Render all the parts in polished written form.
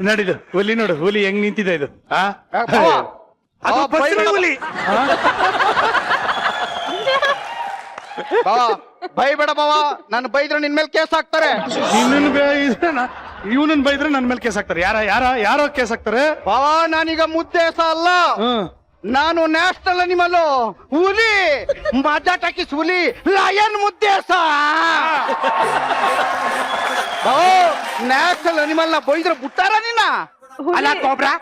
ನಡಿದು ಹುಲಿ ನೋಡು, ಹುಲಿ ಹೆಂಗ್ ನಿಂತಿದೆ ಇದು. ಅದು ಬಸ್ರಿ ಹುಲಿ. ಬೈಬೇಡ ಬಾವ, ನಾನು ಬೈದ್ರೆ ನಿನ್ ಮೇಲೆ ಕೇಸ್ ಹಾಕ್ತಾರೆ. ಇವನನ್ನ ಬೈದ್ರೆ ನನ್ ಮೇಲೆ ಕೇಸ್ ಹಾಕ್ತಾರೆ. ಯಾರೋ ಕೇಸ್ ಹಾಕ್ತಾರೆ ಬಾವ. ನಾನೀಗ ಮುದ್ದೇಸ ಅಲ್ಲ, ನಾನು ನ್ಯಾಷನಲ್ ಅನಿಮಲ್ ಹುಲಿ, ಮಜಾ ಟಾಕೀಸ್ ಹುಲಿ, ಲಯನ್ ಮುದ್ದೇಸ. ನ್ಯಾಷನಲ್ ಅನಿಮಲ್ ನ ಬೈದ್ರೆ ಬಿಟ್ಟಾರ ನಿನ್ನ? ಅಲ್ಲ ಕೋಬ್ರಾ,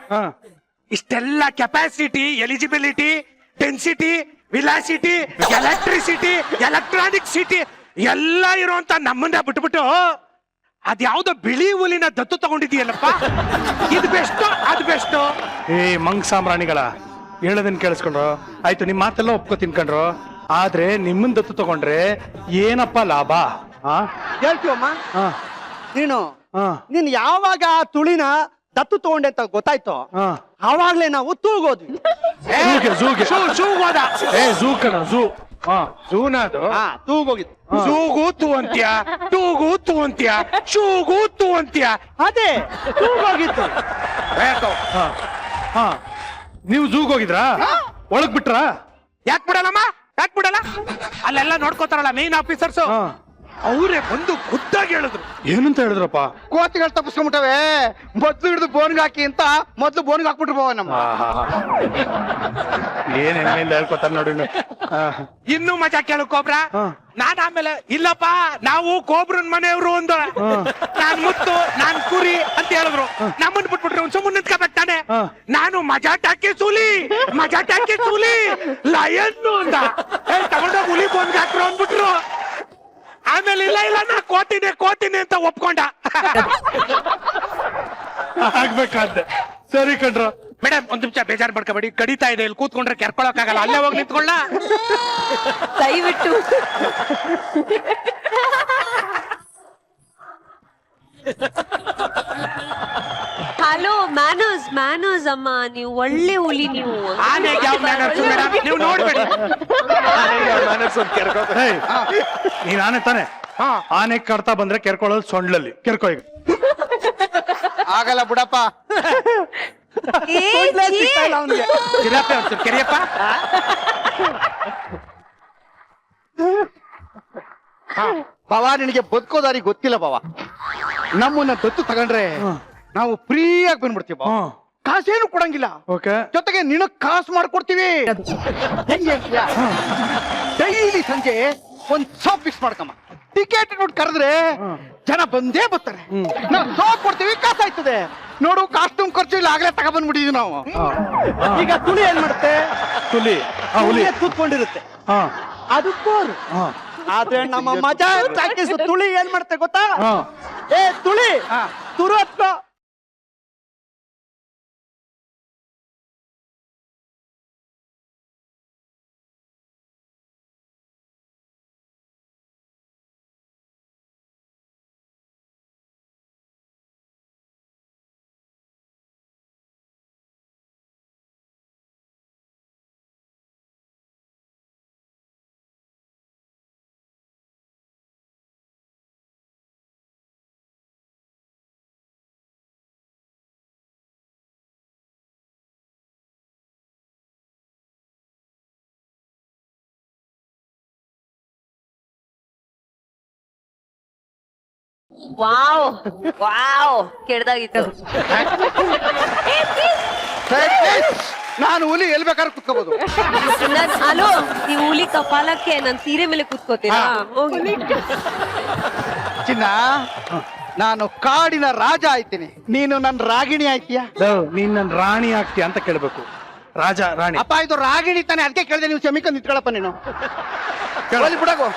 ಇಷ್ಟೆಲ್ಲ capacity, eligibility, density, ವಿಲಾಸಿಟಿ, electricity, electronic city ಎಲ್ಲ ಇರುವಂತ ನಮ್ಮನ್ನ ಬಿಟ್ಬಿಟ್ಟು ಅದ್ಯಾವ್ದೋ ಬಿಳಿ ಹುಲಿನ ದತ್ತು ತಗೊಂಡಿದೀಯಲ್ಲಪ್ಪ. ಇದು ಬೆಸ್ಟು, ಅದು ಬೆಸ್ಟು. ಮಂಗ್ ಸಾಮ್ರಾಣಿಗಳ ಹೇಳೋದನ್ನ ಕೇಳಿಸ್ಕೊಂಡ್ರು ಆಯ್ತು, ನಿಮ್ ಮಾತೆಲ್ಲ ಒಪ್ಕೊ ತಿನ್ಕೊಂಡ್ರು. ಆದ್ರೆ ನಿಮ್ಮನ್ ದತ್ತು ತಗೊಂಡ್ರೆ ಏನಪ್ಪ ಲಾಭ? ಹೇಳ್ತೀವಮ್ಮ, ನೀನ್ ಯಾವಾಗ ಆ ತುಳಿನ ದತ್ತು ತಗೊಂಡೆ ಅಂತ ಗೊತ್ತಾಯ್ತು, ಆವಾಗ್ಲೇ ನಾವು ತೂಗೋದ್ವಿ. ಝೂ ಕಣ, ಝೂನ ಅದು ತೂಗೋಗಿತ್ತು. ಝೂಗೂ ತೂ ಅಂತ್ಯ, ಟೂಗೂ ತೂ ಅಂತ್ಯ, ಶೂಗೂ ತೂ ಅಂತ್ಯ. ಅದೇ ತೂಗೋಗಿತ್ತು. ನೀವು ಝೂಗ್ ಹೋಗಿದ್ರಾ? ಒಳಗ್ ಬಿಟ್ರಾ? ಯಾಕೆ ಬಿಡಲ್ಲಮ್ಮ, ಯಾಕೆ ಬಿಡಲ್ಲ? ಅಲ್ಲೆಲ್ಲ ನೋಡ್ಕೋತಾರಲ್ಲ ಮೇನ್ ಆಫೀಸರ್ಸ್, ಅವರೇ ಬಂದು ಖುದ್ದಾಗಿ ಹೇಳಿದ್ರು. ಏನಂತ ಹೇಳಿದ್ರಪ್ಪ? ಕೋತಿಗಳು ತಪ್ಪಿಸ್ಕೊಂಡ್ಬಿಟ್ಟವೆ, ಮೊದ್ಲು ಹಿಡಿದು ಬೋನ್ಗೆ ಹಾಕಿ ಅಂತ ಮೊದ್ಲು ಬೋನ್ಗೆ ಹಾಕ್ಬಿಟ್ರು ಬಾವ ನಮ್ಮ. ಏನ್ ಹೆಮ್ಮೆಯಿಂದ ಹೇಳ್ಕೊತಾರ ನೋಡಿ. ಇನ್ನು ಮಜಾ ಕೇಳು ಕೋಬ್ರಾ. ನಾನ್ ಆಮೇಲೆ ಇಲ್ಲಪ್ಪ ನಾವು ಕೋಬ್ರನ್ ಮನೆಯವರು ಒಂದು, ನಾನ್ ಮುತ್ತು, ನಾನ್ ಕುರಿ ಅಂತ ಹೇಳಿದ್ರು. ನಮ್ಮನ್ ಬಿಟ್ಬಿಟ್ರು, ಒಂದ್ ಸುಮ್ಮನೆ ನಿಂತ್ಕೋಬೇಕು ತಾನೆ. ನಾನು ಮಜಾ ಟಾಕಿ ಸೂಲಿ, ಮಜಾ ಟಾಕಿ ಸೂಲಿ ಲಯನ್ ಅಂತ ತಗೊಂಡೋಗಿ ಹುಲಿ ಬೋನ್ಗೆ ಹಾಕ್ರು ಅಂದ್ಬಿಟ್ರು. ಆಮೇಲೆ ಇಲ್ಲ ನಾ ಕೋತೀನಿ ಅಂತ ಒಪ್ಕೊಂಡ. ಆಗ್ಬೇಕಾದ್ರೆ ಸರಿ ಕಣ್ರ. ಮೇಡಮ್ ಒಂದ್ ನಿಮಿಷ ಬೇಜಾರ್ ಮಾಡ್ಕೋಬೇಡಿ, ಕಡಿತಾ ಇದೆ, ಇಲ್ಲಿ ಕೂತ್ಕೊಂಡ್ರೆ ಕೆರ್ಕೊಳಕ್ ಆಗಲ್ಲ, ಅಲ್ಲೇ ಹೋಗಿ ನಿಂತ್ಕೊಳ್ಳ ದಯವಿಟ್ಟು. ಹಲೋ ಮ್ಯಾನರ್ಸ್ ಅಮ್ಮ, ನೀವು ಒಳ್ಳೆ ಹುಲಿ. ನೀವು ಆನೆಗೆ ಯಾವ ಮ್ಯಾನರ್ಸ್ ಮೇಡಮ್, ನೀವು ನೋಡ್ಬೇಡಿ. ನೀನ್ ಆನೆ ತಾನೆ? ಆನೆ ಕಡ್ತಾ ಬಂದ್ರೆ ಕೆರ್ಕೊಳ್ಳೋದು ಸೊಂಡ್ಲಲ್ಲಿ ಕೆರ್ಕೊ. ಈಗ ಆಗಲ್ಲ ಬಿಡಪ್ಪ. ಕೆರಿಯಪ್ಪ. ಬಾವ, ನಿನಗೆ ಬದುಕೋದಾರಿ ಗೊತ್ತಿಲ್ಲ ಬಾವ. ನಮ್ಮನ್ನ ದತ್ತು ತಗೊಂಡ್ರೆ ನಾವು ಫ್ರೀಯಾಗಿ ಬಂದ್ಬಿಡ್ತೀವಿ ಬಾವ. ಕಾಸೇನು ಕೊಡಂಗಿಲ್ಲ, ಜೊತೆಗೆ ನಿನಗ್ ಕಾಸು ಮಾಡ್ಕೊಡ್ತೀವಿ. ಡೈಲಿ ಸಂಜೆ ಒಂದ್ ಶಾಪ್ ಫಿಕ್ಸ್ ಮಾಡ್ಕಮ್ಮ, ಟಿಕೆಟ್ ನೋಡಿ ಕರೆದ್ರೆ ಜನ ಬಂದೇ ಬರ್ತಾರೆ. ನಾವು ಶಾಪ್ ಕೊಡ್ತೀವಿ, ಕಾಸು ಆಯ್ತದೆ. ನೋಡು, ಕಾಸ್ಟ್ಯೂಮ್ ಖರ್ಚು ಇಲ್ಲ, ಆಗ್ಲೇ ತಗೊಂಡ್ಬಂದ್ಬಿಟ್ಟಿದ್ವಿ ನಾವು. ಈಗ ತುಳಿ ಏನ್ ಮಾಡುತ್ತೆ? ಹುಲಿ ಕೂತ್ಕೊಂಡಿರುತ್ತೆ, ಅದು ಕೋರು. ಆದ್ರೆ ನಮ್ಮ ಮಜಾ ಟಾಕೀಸ್ ತುಳಿ ಏನ್ ಮಾಡುತ್ತೆ ಗೊತ್ತಾ? ಏ ತುಳಿ, ತುರು ಹತ್ಕೋ. ವಾವ್ ಕೆಡ್ದಾಗಿತ್ತು. ನಾನು ಹುಲಿ ಎಲ್ಲಿ ಬೇಕಾದ್ರೆ ಕುತ್ಕೋಬಹುದು. ಹಲೋ, ನೀವು ಹುಲಿ ಕಪಾಲಕ್ಕೆ ನನ್ ಸೀರೆ ಮೇಲೆ ಕೂತ್ಕೋತೀರಾ? ಚಿನ್ನ, ನಾನು ಕಾಡಿನ ರಾಜ ಆಯ್ತೀನಿ, ನೀನು ನನ್ನ ರಾಗಿಣಿ ಆಯ್ತೀಯ. ನೀನ್ ನನ್ ರಾಣಿ ಆಗ್ತೀಯ ಅಂತ ಕೇಳ್ಬೇಕು. ರಾಜ ರಾಣಿ ಅಪ್ಪ, ಇದು ರಾಗಿಣಿ ತಾನೆ, ಅದಕ್ಕೆ ಕೇಳಿದೆ. ನೀವು ಶಮಿಕೊಂಡ್ ನಿಂತ್ಕೊಳಪ್ಪ ನೀನು. ಬಿಡಗೋ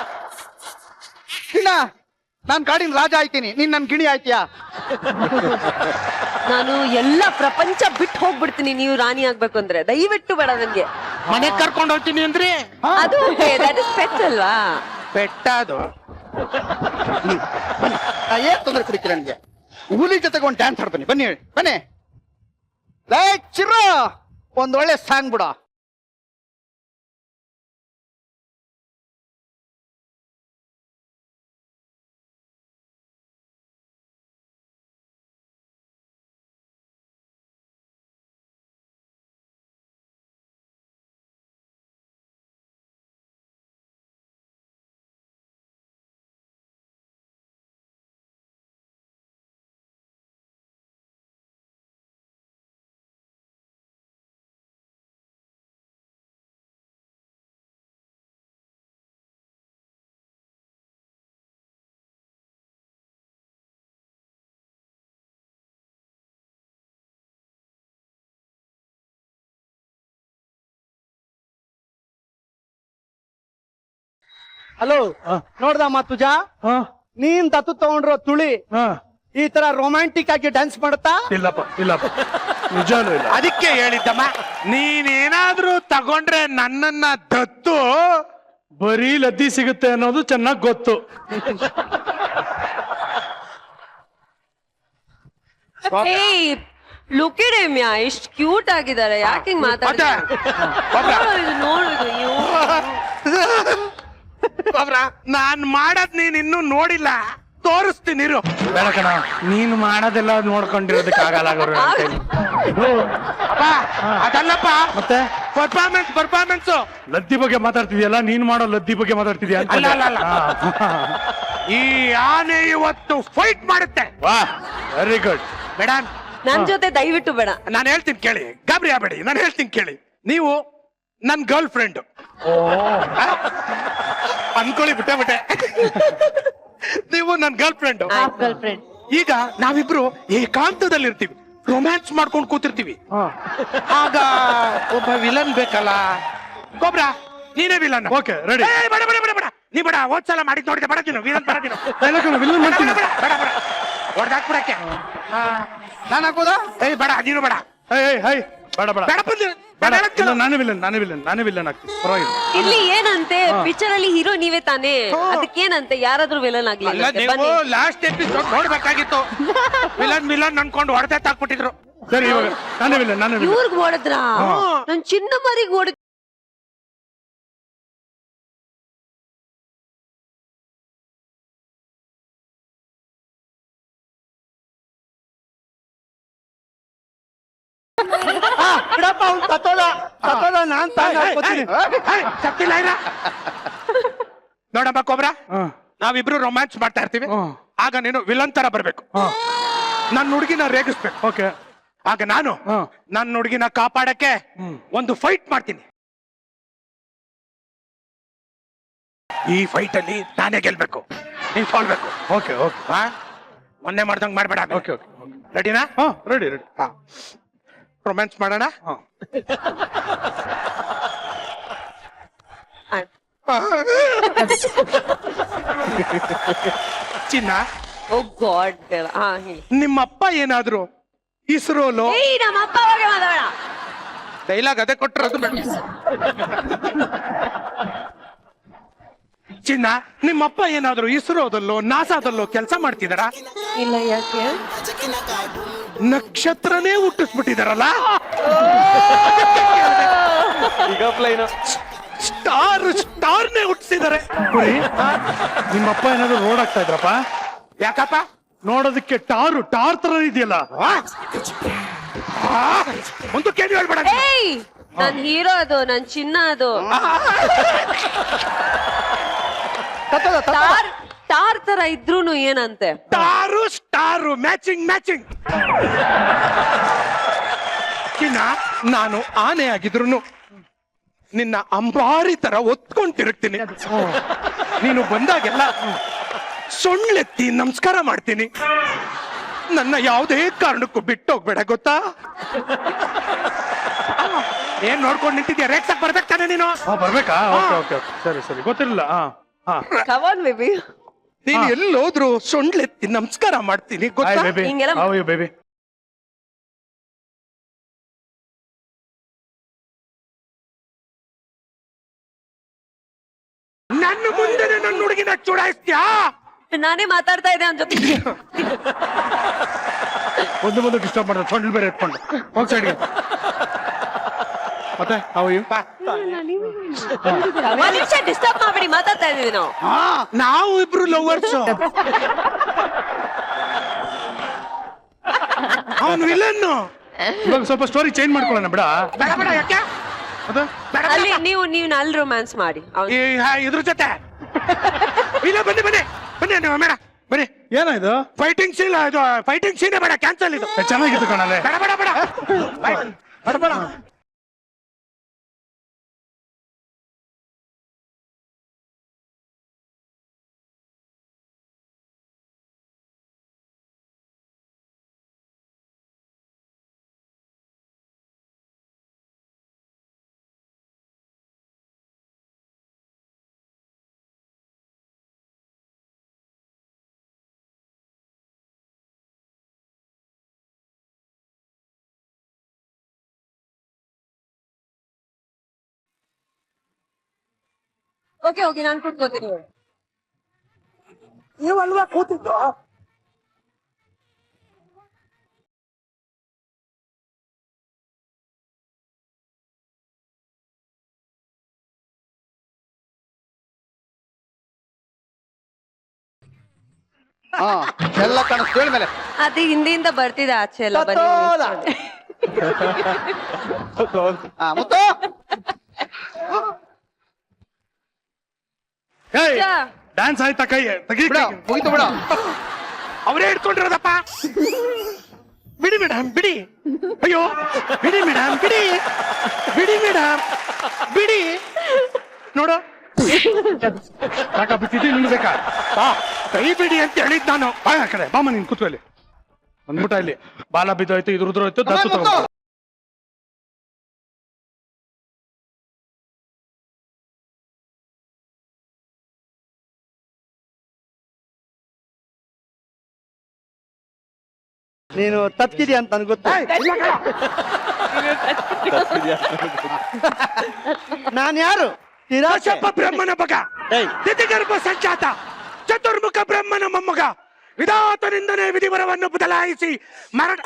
ಚಿನ್ನ, ನಾನ್ ಕಾಡಿನ ರಾಜ ಆಯ್ತೀನಿ, ನೀನ್ ನನ್ ಗಿಣಿ ಆಯ್ತೀಯಾ? ನಾನು ಎಲ್ಲ ಪ್ರಪಂಚ ಬಿಟ್ಟು ಹೋಗ್ಬಿಡ್ತೀನಿ ನೀವು ರಾಣಿ ಆಗ್ಬೇಕು ಅಂದ್ರೆ. ದಯವಿಟ್ಟು ಬೇಡ ನನ್ಗೆ. ಮನೆಗ್ ಕರ್ಕೊಂಡು ಹೋಗ್ತೀನಿ ಅಂದ್ರೆ ಅದು ಪೆಟ್ ಅಲ್ವಾ? ಬೆಟ್ಟ ಅದು. ಏನ್ ತೊಂದ್ರೆ ಕುಡಿತೀರ ನನ್ಗೆ? ಹುಲಿ ಜೊತೆಗೆ ಒಂದು ಡ್ಯಾನ್ಸ್ ಆಡ್ಬನ್ನಿ, ಬನ್ನಿ ಬನ್ನಿ. ಚಿರ ಒಂದ್ ಒಳ್ಳೆ ಸಾಂಗ್ ಬಿಡ. ಹಲೋ ನೋಡ್ದಮ್ಮ ತುಜಾ ಹಾ ನೀನ್ ದತ್ತು ತಗೊಂಡ್ರೋ ತುಳಿ ಹಾ ಈ ತರ ರೊಮ್ಯಾಂಟಿಕ್ ಆಗಿ ಡ್ಯಾನ್ಸ್ ಮಾಡುತ್ತಾ? ಇಲ್ಲಪ್ಪ ನಿಜಾನು ಇಲ್ಲ. ಅದಕ್ಕೆ ಹೇಳಿದ್ದಮ್ಮ, ನೀನೇನಾದ್ರೂ ತಗೊಂಡ್ರೆ ನನ್ನನ್ನ ದತ್ತು. ಬರೀ ಲದ್ದಿ ಸಿಗುತ್ತೆ ಅನ್ನೋದು ಚೆನ್ನಾಗ್ ಗೊತ್ತು. ಏಯ್ ಲುಕ್ ಇಟ್ ಹಿಮ್ ಯಾ, ಎಷ್ಟು ಕ್ಯೂಟ್ ಆಗಿದ್ದಾರೆ. ಯಾಕೆ ಹಿಂಗ್ ಮಾತಾಡ್ತಾರೆ? ನೋಡು ಇದು ಅಯ್ಯೋ. ನಾನ್ ಮಾಡದ್ ನೀನ್ ಇನ್ನೂ ನೋಡಿಲ್ಲ, ತೋರಿಸ್ತೀನಿ ಇರು. ಬೇಡ ಕಣ, ನೀನು ಮಾಡೋದೆಲ್ಲ ನೋಡ್ಕೊಂಡಿರೋದಕ್ಕೆ ಆಗಲ್ಲ ಗುರು ನನ್ ಕೈಲಿ. ಅಪ್ಪ, ಅದಲ್ಲಪ್ಪ, ಮತ್ತೆ ಪರ್ಫಾರ್ಮೆನ್ಸ್ ಲದ್ದಿ ಬಗ್ಗೆ ಮಾತಾಡ್ತಿದ್ಯಲ್ಲ, ನೀನ್ ಮಾಡೋ ಲದ್ದಿ ಬಗ್ಗೆ ಮಾತಾಡ್ತಿದ್ಯಾ ಅಂತ. ಅಲ್ಲ. ಈ ಆನೆ ಇವತ್ತು ಫೈಟ್ ಮಾಡುತ್ತೆ. ವಾ ವೆರಿ ಗುಡ್. ಮೇಡಮ್, ನನ್ ಜೊತೆ ದಯವಿಟ್ಟು ಬೇಡ. ನಾನು ಹೇಳ್ತೀನಿ ಕೇಳಿ, ಗಾಬರಿ ಆಗ್ಬೇಡಿ, ನಾನು ಹೇಳ್ತೀನಿ ಕೇಳಿ. ನೀವು ನನ್ ಗರ್ಲ್ ಫ್ರೆಂಡ್ ಅನ್ಕೊಳ್ಳಿ, ಬಿಟ್ಟೆ ನೀವು ನನ್ ಗರ್ಲ್ ಫ್ರೆಂಡ್. Girl friend. ಈಗ ನಾವಿಬ್ರು ಏಕಾಂತದಲ್ಲಿ ಇರ್ತೀವಿ, ರೊಮ್ಯಾನ್ಸ್ ಮಾಡ್ಕೊಂಡು ಕೂತಿರ್ತೀವಿ. ಆಗ ಒಬ್ಬ ವಿಲನ್ ಬೇಕಲ್ಲ. ಗೊಬ್ರ ನೀನೇ ವಿಲನ್. Okay ready. ಬೇಡ ನೀ ಬೇಡ, ಹೋದ್ಸಲ ಮಾಡಿದ್ ನೋಡಿದೆ, ಬೇಡ ನೀನು ವಿಲನ್, ಬೇಡ ನೀನು. ವಿಲ್ಲನ್ ಮಾಡ್ತೀನಿ. ಬೇಡ ಹೊಡೆದಾಕ್ಬಿಡಕ್ಕೆ. ನಾನು ಹಾಕೋದಾ? ಬೇಡ, ನೀನು ಬೇಡ. ಹೈ ಬೇಡ ಬೇಡ ಬೇಡ ಬಂದು ಬೇಡ. ಇಲ್ಲ, ನಾನೇ ವಿಲ್ಲನ್ ಆಗ್ತೀನಿ, ಪರವಾಗಿಲ್ಲ. ಇಲ್ಲಿ ಏನಂತೆ, ಪಿಕ್ಚರ್ ಅಲ್ಲಿ ಹೀರೋ ನೀವೇ ತಾನೇ, ಅದಕ್ಕೇನಂತೆ ಯಾರಾದ್ರೂ ವಿಲನ್ ಆಗ್ಲಿ. ಅಲ್ಲ, ನೀವು ಲಾಸ್ಟ್ ಎಪಿಸೋಡ್ ನೋಡ್ಬೇಕಾಗಿತ್ತು. ವಿಲನ್ ಅನ್ಕೊಂಡು ಹೊಡೆದೇ ತಾಕ್ಬಿಟ್ಟಿದ್ರು. ಸರಿ, ಇವಾಗ ನಾನೇ ವಿಲ್ಲನ್. ಇವ್ರಿಗೆ ಓಡಿದ್ರ ನನ್ ಚಿನ್ನ ಮರಿಗೆ ಓಡಿದ್. ಬಿಡಪ್ಪ, ಅವ್ನು ಸತ್ತೋದ ನಾನ್ ಹಾಕೋತೀನಿ. ಸತ್ತಿಲ್ಲ ಇರ. ನೋಡಮ್ಮ ಕೊಬ್ರ, ಹಾ ನಾವಿಬ್ರು ರೊಮ್ಯಾನ್ಸ್ ಮಾಡ್ತಾ ಇರ್ತೀವಿ. ಆಗ ನೀನು ವಿಲನ್ ತರ ಬರ್ಬೇಕು. ನನ್ನ ಹುಡುಗಿನ ರೇಗಿಸ್ಬೇಕು. ಓಕೆ. ಆಗ ನಾನು ನನ್ನ ಹುಡುಗಿನ ಕಾಪಾಡಕ್ಕೆ ಒಂದು ಫೈಟ್ ಮಾಡ್ತೀನಿ. ಈ ಫೈಟ್ ಅಲ್ಲಿ ನಾನೇ ಗೆಲ್ಬೇಕು, ನೀನ್ ಸೋಲ್ಬೇಕು. ಓಕೆ ಓಕೆ ಮೊನ್ನೆ ಮಾಡ್ದಂಗ್ ಮಾಡ್ಬೇಡ. ಓಕೆ ಓಕೆ ರೆಡಿನಾ? ಹಾ ರೆಡಿ. ರೊಮ್ಯಾನ್ಸ್ ಮಾಡೋಣ. ಚಿನ್ನ, ಓ ಗಾಡ್ ಬೇಡ. ಹಾ ಹೇಳಿ. ನಿಮ್ಮಪ್ಪ ಏನಾದ್ರು ಇಸ್ರೋಲೋ ಏಯ್ ನಮ್ಮ ಅಪ್ಪ ಬಗ್ಗೆ ಮಾತಾಡ. ಡೈಲಾಗ್ ಅದೇ ಕೊಟ್ಟರದು. ಚಿನ್ನ, ನಿಮ್ಮಪ್ಪ ಏನಾದ್ರು ಇಸ್ರೋದಲ್ಲೋ ನಾಸಾದಲ್ಲೋ ಕೆಲಸ ಮಾಡ್ತಿದಾರ? ಇಲ್ಲ, ಯಾಕೆ? ನಕ್ಷತ್ರನೇ ಹುಟ್ಟಿಸ್ಬಿಟ್ಟಿದಾರಲ್ಲ. ಸ್ಟಾರ್ನೇ ಹುಟ್ಟಿಸಿದಾರೆ. ನಿಮ್ಮಪ್ಪ ಏನಾದ್ರು ರೋಡ್ ಆಗ್ತಾ ಇದ್ರಪ್ಪ? ಯಾಕಪ್ಪ? ನೋಡೋದಕ್ಕೆ ಟಾರ್ ತರ ಇದೆಯಲ್ಲ. ಒಂದು ಕೇಳಿ ಹೇಳ್ಬೇಡ. ಏಯ್ ನನ್ ಹೀರೋ ಅದು, ನನ್ ಚಿನ್ನ ಅದು. ಟಾರ್ ತರ ಇದ್ರೂನು ಏನಂತೆ? Star matching. ಚಿನ್ನ, ನಾನು ಆನೆ ಆಗಿದ್ರು ನಿನ್ನ ಅಂಬಾರಿ ತರ ಒತ್ಕೊಂಡ್ ತಿರುಗ್ತೀನಿ. ನೀನು ಬಂದಾಗೆಲ್ಲ ಸೊಳ್ಳೆತ್ತಿ ನಮಸ್ಕಾರ ಮಾಡ್ತೀನಿ. ನನ್ನ ಯಾವುದೇ ಕಾರಣಕ್ಕೂ ಬಿಟ್ಟೋಗ್ಬೇಡ, ಗೊತ್ತಾ? ಏನ್ ನೋಡ್ಕೊಂಡು ನಿಂತಿದ್ಯಾ? ರೇಕ್ಸಕ್ ಬರ್ಬೇಕು ತಾನೆ ನೀನು? ಬರ್ಬೇಕಾ? ಓಕೆ ಓಕೆ ಸರಿ ಗೊತ್ತಿರಲಿಲ್ಲ. Come on, baby. ನೀನ್ ಎಲ್ಲೋದ್ರು ಸೊಂಡ್ಲೆತ್ತಿ ನಮಸ್ಕಾರ ಮಾಡ್ತೀನಿ, ಗೊತ್ತಾ? ಹಿಂಗೆಲ್ಲ ಬೇಬಿ. ನನ್ನ ಮುಂದೆ ನನ್ನ ಹುಡುಗಿನ ಚುಡಾಯಿಸ್ತೀಯಾ? ನಾನೇ ಮಾತಾಡ್ತಾ ಇದ್ದೆ ಅವನ ಜೊತೆ. ಒಂದು ಡಿಸ್ಟರ್ಬ್ ಮಾಡಿದ್ರೆ ಸೊಂಡ್ಲು ಬೇರೆ ಎತ್ಕೊಂಡು ಹೋಗಿ ಸೈಡ್ಗೆ. ಮತ್ತೆ ಒಂದ್ ನಿಮಿಷ ಡಿಸ್ಟರ್ಬ್ ಮಾಡ್ಬೇಡಿ, ಮಾತಾಡ್ತಾ ಇದೀವಿ ನಾವು. ನಾವು ಇಬ್ರು ಲವರ್ಸ್. ಅವನು ವಿಲನ್. ಇವಾಗ ಸ್ವಲ್ಪ ಸ್ಟೋರಿ ಚೇಂಜ್ ಮಾಡ್ಕೊಳ್ಳೋಣ. ಬೇಡ ಯಾಕೆ? ಅಲ್ಲಿ ನೀವು ಅಲ್ಲಿ ರೊಮ್ಯಾನ್ಸ್ ಮಾಡಿ ಇದ್ರ ಜೊತೆ. ಇಲ್ಲ, ಬನ್ನಿ ಮೇಡ, ಬನ್ನಿ. ಏನಾಯ್ತು? ಫೈಟಿಂಗ್ ಸೀನ್ ಬೇಡ, ಕ್ಯಾನ್ಸಲ್ ಇದು. ಚೆನ್ನಾಗಿತ್ತು ಕಣಲೆ. ಬೇಡ. ಓಕೆ ಓಕೆ ನಾನು ಕೂತ್ಕೋತೀನಿ. ನೀವಲ್ವಾ ಕೂತಿದ್ದು? ಹಾ ಎಲ್ಲ ಕಾಣಿಸ್ತು ಹೇಳ್ಮೇಲೆ. ಅದು ಹಿಂದಿಯಿಂದ ಬರ್ತಿದೆ ಆಚೆ ಎಲ್ಲ ಬನ್ನಿ ನಿಲ್ಸ್ಕೊಳ್ಳಿ. ಹಾ ಮುತ್ತು ಡ್ಯಾನ್ಸ್ ಆಯ್ತಾ ಕೈ ತೆಗಿ ಬಿಡ ಮುಗಿತು ಬಿಡ. ಅವರೇ ಹಿಡ್ಕೊಂಡಿರೋದಪ್ಪ. ಬಿಡಿ ಮೇಡಮ್ ಬಿಡಿ. ಅಯ್ಯೋ ಬಿಡಿ ಮೇಡಮ್ ಬಿಡಿ. ಬಿಡಿ ಮೇಡಮ್ ಬಿಡಿ. ನೋಡು ಸಾಕ ಬಿಟ್ಟಿದ್ದು ನಿಲ್ಬೇಕಾ? ಬಾ ಕೈ ಬಿಡಿ ಅಂತ ಹೇಳಿದ್ ನಾನು. ಬಾ ಆ ಕಡೆ ಬಾಮ ನೀನ್ ಕೂತ್ಕೊ ಇಲ್ಲಿ. ಬಂದ್ಬಿಟ್ಟ ಇಲ್ಲಿ ಬಾಲ ಬಿದ್ದೋಯ್ತು ಇದ್ರ ಉದ್ರೋಯ್ತು ದತ್ತು ಮುತ್ತು. ತಗೊಂಡು ನೀನು ತಪ್ಪಿದ್ಯಾ ಅಂತ ನನ್ಗೆ ಗೊತ್ತು. ನಾನು ಯಾರು? ಕಶ್ಯಪ ಬ್ರಹ್ಮನ ಮಗ, ದಿತಿಗರ್ಭ ಸಂಜಾತ, ಚತುರ್ಮುಖ ಬ್ರಹ್ಮನ ಮೊಮ್ಮಗ, ವಿಧಾತನಿಂದನೇ ವಿಧಿವರವನ್ನು ಬದಲಾಯಿಸಿ ಮರಣ